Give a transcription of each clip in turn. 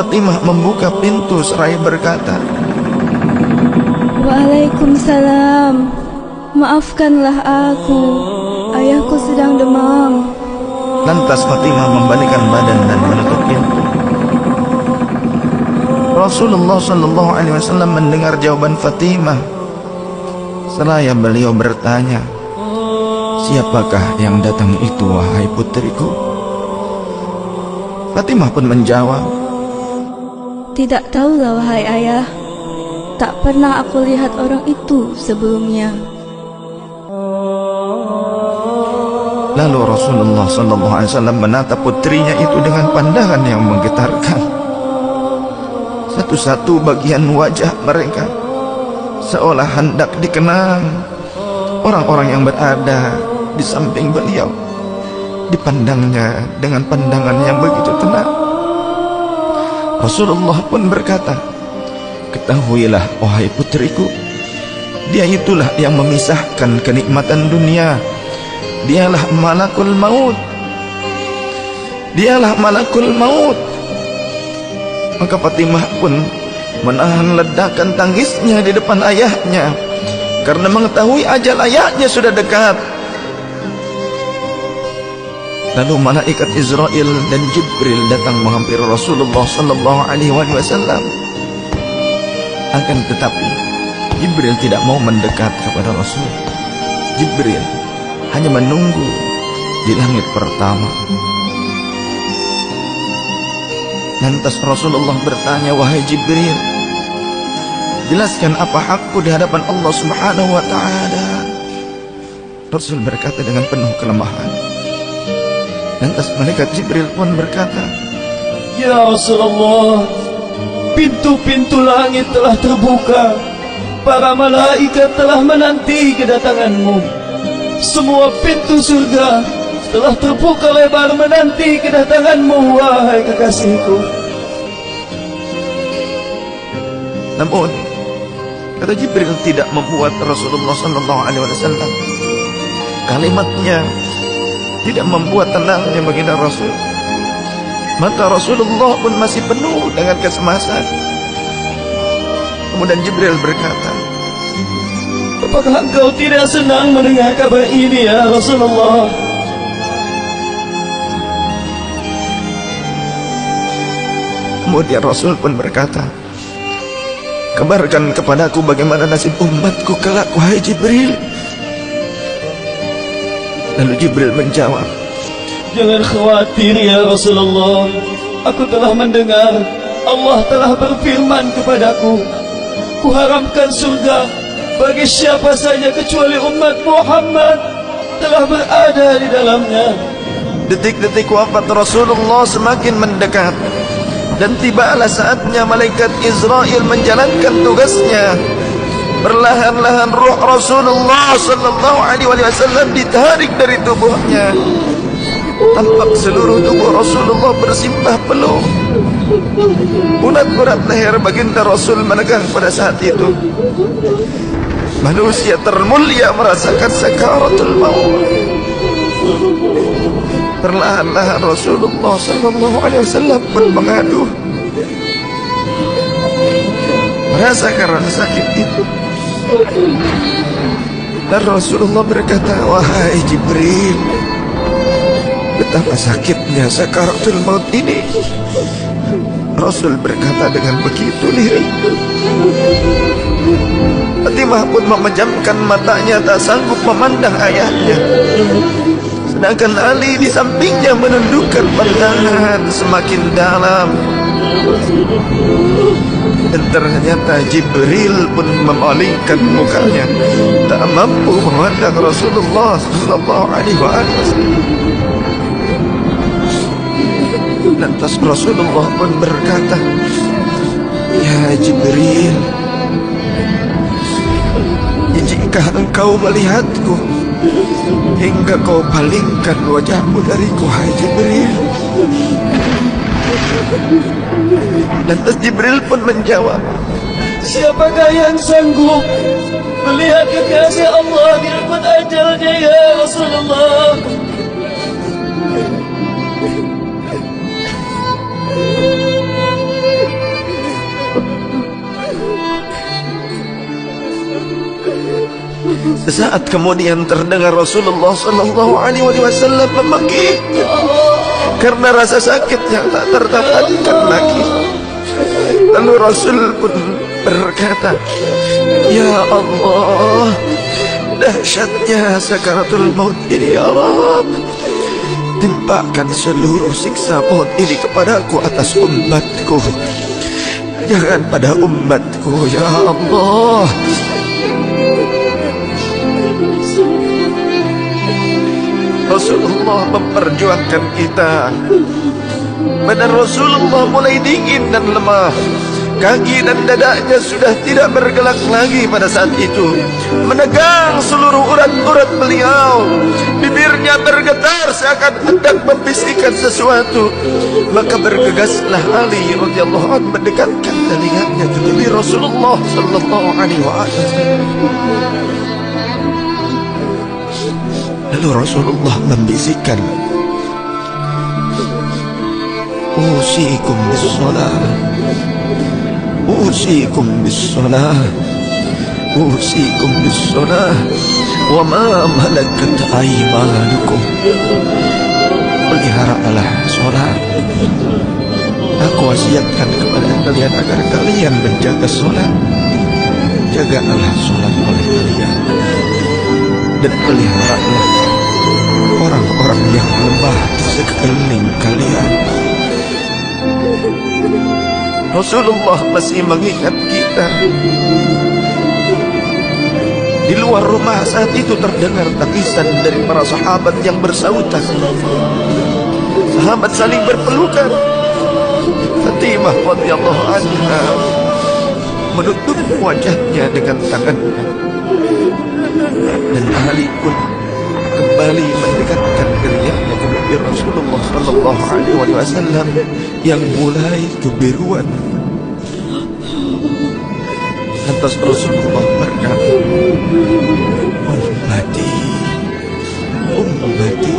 Fatimah membuka pintu seraya berkata, Waalaikumsalam. Maafkanlah aku, ayahku sedang demam. Lantas Fatimah membalikkan badan dan menutup pintu. Rasulullah sallallahu alaihi wasallam mendengar jawaban Fatimah. Seraya beliau bertanya, "Siapakah yang datang itu, wahai putriku?" Fatimah pun menjawab, Tidak tahulah wahai ayah. Tak pernah aku lihat orang itu sebelumnya. Lalu Rasulullah sallallahu alaihi wasallam menatap putrinya itu dengan pandangan yang menggetarkan. Satu-satu bagian wajah mereka seolah hendak dikenang. Orang-orang yang berada di samping beliau dipandangnya dengan pandangan yang begitu tenang. Rasulullah pun berkata, "Ketahuilah wahai putriku, dia itulah yang memisahkan kenikmatan dunia. Dialah malakul maut. Dialah malakul maut." Maka Fatimah pun menahan ledakan tangisnya di depan ayahnya karena mengetahui ajal ayahnya sudah dekat. Lalu malaikat Israel dan Jibril datang menghampiri Rasulullah sallallahu alaihi wasallam. Akan tetapi Jibril tidak mau mendekat kepada Rasul. Jibril hanya menunggu di langit pertama. Lantas Rasulullah bertanya, "Wahai Jibril, jelaskan apa hakku di hadapan Allah Subhanahu wa taala?" Rasul berkata dengan penuh kelemahan. Lantas malaikat Jibril pun berkata, Ya Rasulullah, pintu-pintu langit telah terbuka. Para malaikat telah menanti kedatanganmu. Semua pintu surga telah terbuka lebar menanti kedatanganmu, wahai kekasihku. Namun kata Jibril tidak membuat Rasulullah sallallahu alaihi wasallam. Kalimatnya tidak membuat tenangnya baginda Rasul. Mata Rasulullah pun masih penuh dengan kecemasan. Kemudian Jibril berkata, Apakah engkau tidak senang mendengar kabar ini, ya Rasulullah? Kemudian Rasul pun berkata, "Kabarkan kepadaku bagaimana nasib umatku kelak, wahai Jibril." Lalu Jibril menjawab, Jangan khawatir ya Rasulullah. Aku telah mendengar Allah telah berfirman kepadaku, Kuharamkan surga bagi siapa saja kecuali umat Muhammad telah berada di dalamnya. Detik-detik wafat Rasulullah semakin mendekat, dan tibalah saatnya malaikat Israel menjalankan tugasnya. Perlahan-lahan ruh Rasulullah sallallahu alaihi wasallam ditarik dari tubuhnya. Tampak seluruh tubuh Rasulullah bersimpah peluh. Urat-urat leher baginda Rasul menegang pada saat itu. Manusia termulia merasakan sakaratul maut. Perlahan-lahan Rasulullah sallallahu alaihi wasallam pun mengadu, merasakan rasa sakit itu. Dan Rasulullah berkata, "Wahai Jibril, betapa sakitnya sakaratul maut ini." Rasul berkata dengan begitu lirih. Fatimah pun memejamkan matanya, tak sanggup memandang ayahnya. Sedangkan Ali di sampingnya menundukkan pandangan semakin dalam. Dan ternyata Jibril pun memalingkan mukanya, tak mampu memandang Rasulullah sallallahu alaihi wasallam. Lantas Rasulullah pun berkata, "Ya Jibril, jika engkau melihatku hingga kau palingkan wajahmu dariku, hai Jibril." Lantas Jibril pun menjawab, Siapakah yang sanggup melihat kekasih Allah direnggut ajalnya, ya Rasulullah? Sesaat kemudian terdengar Rasulullah sallallahu alaihi wasallam memanggil karena rasa sakit yang tak tertahankan lagi. Lalu Rasul pun berkata, "Ya Allah, dahsyatnya sakaratul maut ini ya Rabb. Timpakan seluruh siksa maut ini kepadaku atas umatku. Jangan pada umatku ya Allah." Rasulullah memperjuangkan kita. Badan Rasulullah mulai dingin dan lemah. Kaki dan dadanya sudah tidak bergerak lagi pada saat itu. Menegang seluruh urat-urat beliau. Bibirnya bergetar seakan hendak membisikkan sesuatu. Maka bergegaslah Ali radhiyallahu anhu mendekatkan telinganya ke bibir Rasulullah sallallahu alaihi wasallam. Lalu Rasulullah membisikkan, "Usikum bis-shalah, usikum bis-shalah, usikum bis-shalah, wa ma malakat aymanukum." Peliharalah salat. Aku wasiatkan kepada kalian agar kalian menjaga salat. Jagalah salat oleh kalian dan peliharalah orang-orang yang lemah di sekeliling kalian. Rasulullah masih mengingat kita. Di luar rumah saat itu terdengar tangisan dari para sahabat yang bersautan. Sahabat saling berpelukan. Fatimah radhiyallahu anha menutup wajahnya dengan tangannya. Dan Ali pun kembali mendekatkan dirinya ke bibir Rasulullah sallallahu alaihi wasallam yang mulai kebiruan. Lantas Rasulullah berkata, "Ummati, ummati,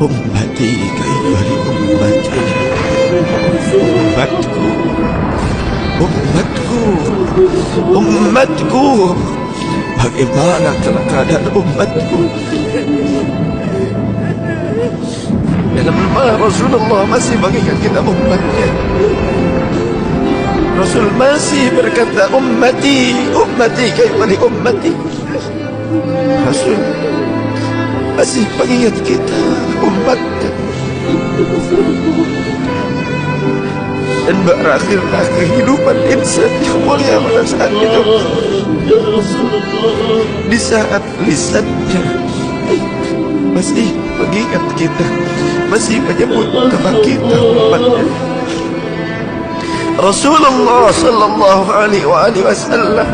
ummati, kaifali ummati, ummatku, ummatku, ummatku. Bagaimana keadaan umatku?" Dalam lemah Rasulullah masih mengingat kita umatnya. Rasul masih berkata, "Ummati, ummati, kaifali ummati." Rasul masih mengingat kita umatnya. Dan berakhirlah kehidupan insan yang mulia pada saat itu. Di saat lisannya masih mengingat kita, masih menyebut nama kita umatnya. Rasulullah sallallahu alaihi wasallam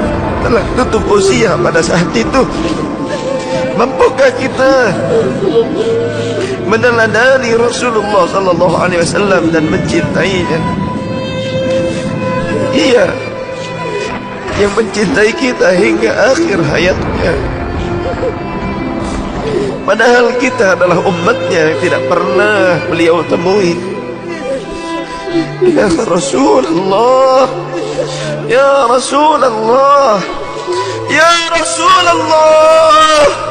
telah tutup usia pada saat itu. Mampukah kita meneladani Rasulullah sallallahu alaihi wasallam dan mencintainya? Ia yang mencintai kita hingga akhir hayatnya. Padahal kita adalah umatnya yang tidak pernah beliau temui. Ya Rasulullah, ya Rasulullah, ya Rasulullah.